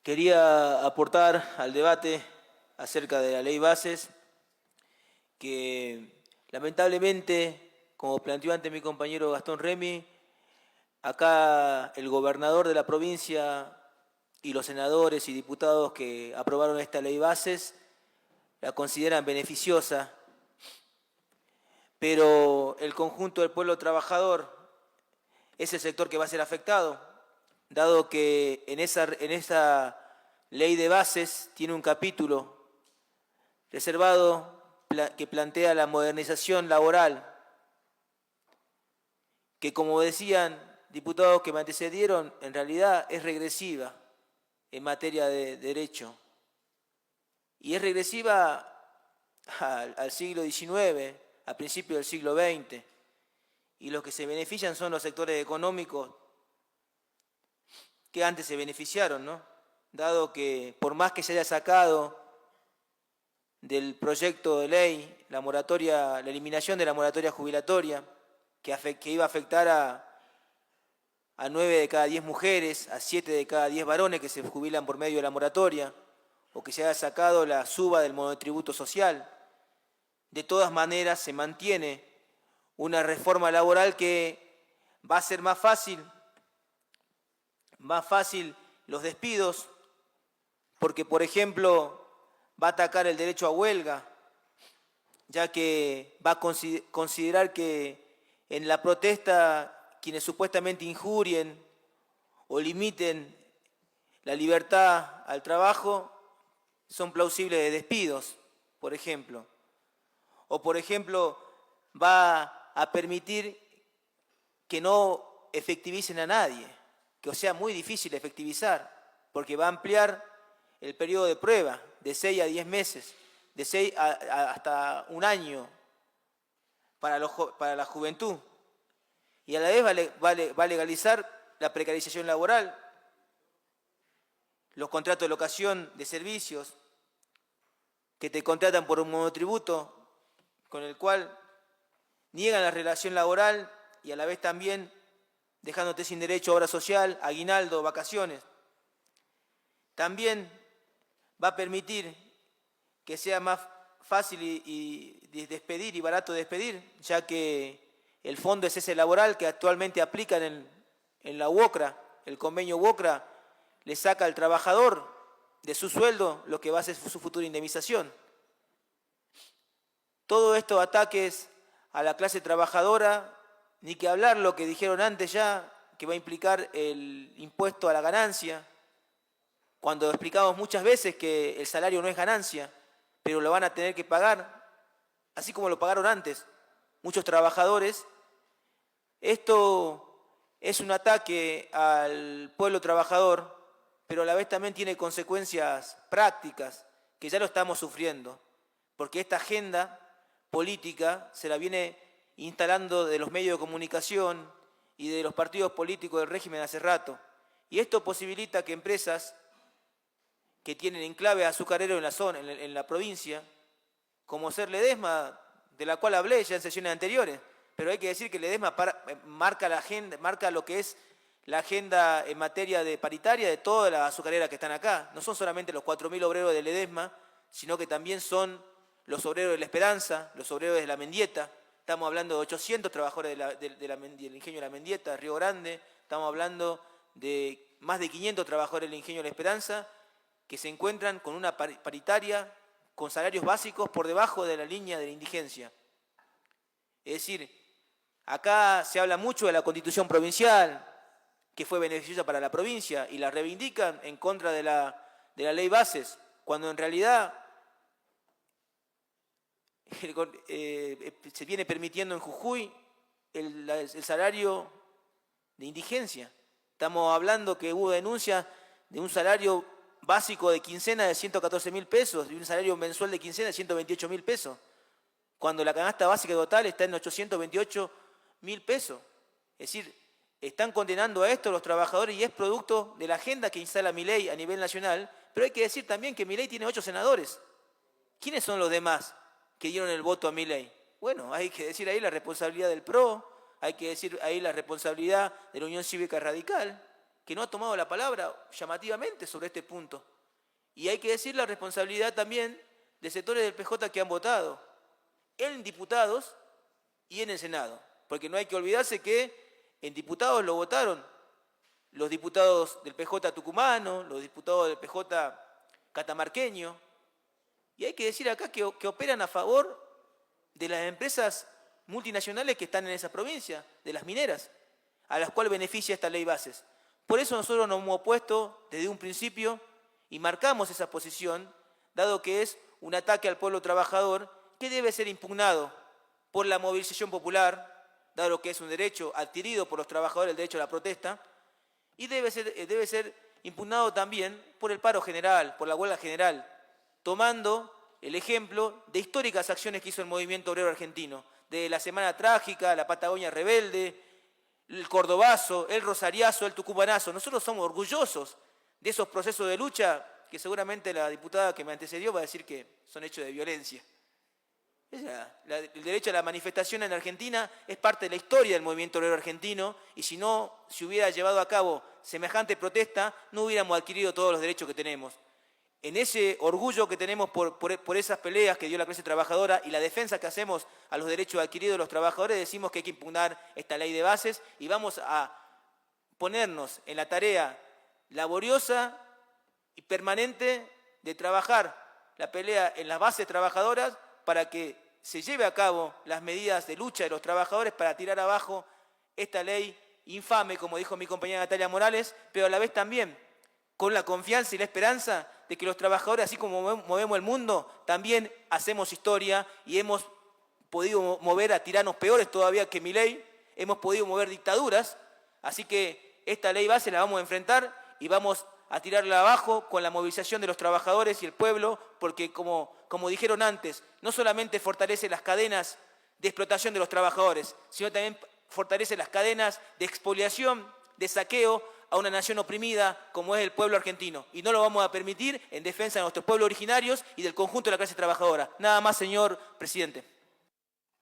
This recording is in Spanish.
Quería aportar al debate acerca de la ley bases que lamentablemente, como planteó antes mi compañero Gastón Remy, acá el gobernador de la provincia y los senadores y diputados que aprobaron esta ley bases la consideran beneficiosa, pero el conjunto del pueblo trabajador es el sector que va a ser afectado, dado que en esa ley de bases tiene un capítulo reservado que plantea la modernización laboral, que como decían diputados que me antecedieron, en realidad es regresiva en materia de derecho. Y es regresiva al siglo XIX, a principios del siglo XX. Y los que se benefician son los sectores económicos que antes se beneficiaron, ¿no? Dado que por más que se haya sacado del proyecto de ley la eliminación de la moratoria jubilatoria, que iba a afectar a 9 de cada 10 mujeres, a 7 de cada 10 varones que se jubilan por medio de la moratoria, o que se haya sacado la suba del monotributo social. De todas maneras se mantiene una reforma laboral que va a hacer más fácil los despidos, porque por ejemplo va a atacar el derecho a huelga, ya que va a considerar que en la protesta quienes supuestamente injurien o limiten la libertad al trabajo son plausibles de despidos, por ejemplo. O por ejemplo va a permitir que no efectivicen a nadie, que sea muy difícil efectivizar, porque va a ampliar el periodo de prueba de 6 a 10 meses, de 6 hasta un año para la juventud. Y a la vez va a legalizar la precarización laboral, los contratos de locación de servicios, que te contratan por un monotributo, con el cual niegan la relación laboral y a la vez también dejándote sin derecho a obra social, aguinaldo, vacaciones. También va a permitir que sea más fácil y despedir y barato despedir, ya que el fondo de cese laboral que actualmente aplican en la UOCRA, el convenio UOCRA, le saca al trabajador de su sueldo lo que va a ser su futura indemnización. Todo estos ataques a la clase trabajadora, ni que hablar lo que dijeron antes ya, que va a implicar el impuesto a la ganancia, cuando explicamos muchas veces que el salario no es ganancia, pero lo van a tener que pagar, así como lo pagaron antes muchos trabajadores. Esto es un ataque al pueblo trabajador, pero a la vez también tiene consecuencias prácticas que ya lo estamos sufriendo, porque esta agenda política se la viene instalando de los medios de comunicación y de los partidos políticos del régimen hace rato. Y esto posibilita que empresas que tienen enclave azucarero en la zona, en la provincia, como ser Ledesma, de la cual hablé ya en sesiones anteriores, pero hay que decir que Ledesma marca la agenda, marca lo que es la agenda en materia de paritaria de todas las azucareras que están acá. No son solamente los 4.000 obreros de Ledesma, sino que también son los obreros de La Esperanza, los obreros de La Mendieta. Estamos hablando de 800 trabajadores del ingenio de La Mendieta, Río Grande. Estamos hablando de más de 500 trabajadores del ingenio de La Esperanza que se encuentran con una paritaria con salarios básicos por debajo de la línea de la indigencia. Es decir, acá se habla mucho de la Constitución provincial, que fue beneficiosa para la provincia, y la reivindican en contra de la ley bases, cuando en realidad se viene permitiendo en Jujuy el salario de indigencia. Estamos hablando que hubo denuncias de un salario básico de quincena de 114.000 pesos y un salario mensual de quincena de 128.000 pesos, cuando la canasta básica total está en 828.000 pesos. Es decir, están condenando a esto los trabajadores y es producto de la agenda que instala Milei a nivel nacional, pero hay que decir también que Milei tiene 8 senadores. ¿Quiénes son los demás que dieron el voto a Milei? Bueno, hay que decir ahí la responsabilidad del PRO, hay que decir ahí la responsabilidad de la Unión Cívica Radical, que no ha tomado la palabra llamativamente sobre este punto. Y hay que decir la responsabilidad también de sectores del PJ que han votado, en diputados y en el Senado. Porque no hay que olvidarse que en diputados lo votaron los diputados del PJ tucumano, los diputados del PJ catamarqueño. Y hay que decir acá que operan a favor de las empresas multinacionales que están en esa provincia, de las mineras, a las cuales beneficia esta ley bases. Por eso nosotros nos hemos opuesto desde un principio y marcamos esa posición, dado que es un ataque al pueblo trabajador que debe ser impugnado por la movilización popular, dado que es un derecho adquirido por los trabajadores, el derecho a la protesta, y debe ser impugnado también por el paro general, por la huelga general, tomando el ejemplo de históricas acciones que hizo el movimiento obrero argentino, de la Semana Trágica, la Patagonia Rebelde, el Cordobazo, el Rosariazo, el Tucumanazo. Nosotros somos orgullosos de esos procesos de lucha que seguramente la diputada que me antecedió va a decir que son hechos de violencia. El derecho a la manifestación en Argentina es parte de la historia del movimiento obrero argentino y si no se hubiera llevado a cabo semejante protesta, no hubiéramos adquirido todos los derechos que tenemos. En ese orgullo que tenemos por esas peleas que dio la clase trabajadora y la defensa que hacemos a los derechos adquiridos de los trabajadores, decimos que hay que impugnar esta ley de bases y vamos a ponernos en la tarea laboriosa y permanente de trabajar la pelea en las bases trabajadoras para que se lleve a cabo las medidas de lucha de los trabajadores para tirar abajo esta ley infame, como dijo mi compañera Natalia Morales, pero a la vez también con la confianza y la esperanza de que los trabajadores, así como movemos el mundo, también hacemos historia y hemos podido mover a tiranos peores todavía que Milei, hemos podido mover dictaduras, así que esta ley base la vamos a enfrentar y vamos a tirarla abajo con la movilización de los trabajadores y el pueblo, porque como dijeron antes, no solamente fortalece las cadenas de explotación de los trabajadores, sino también fortalece las cadenas de expoliación, de saqueo a una nación oprimida como es el pueblo argentino. Y no lo vamos a permitir en defensa de nuestros pueblos originarios y del conjunto de la clase trabajadora. Nada más, señor presidente.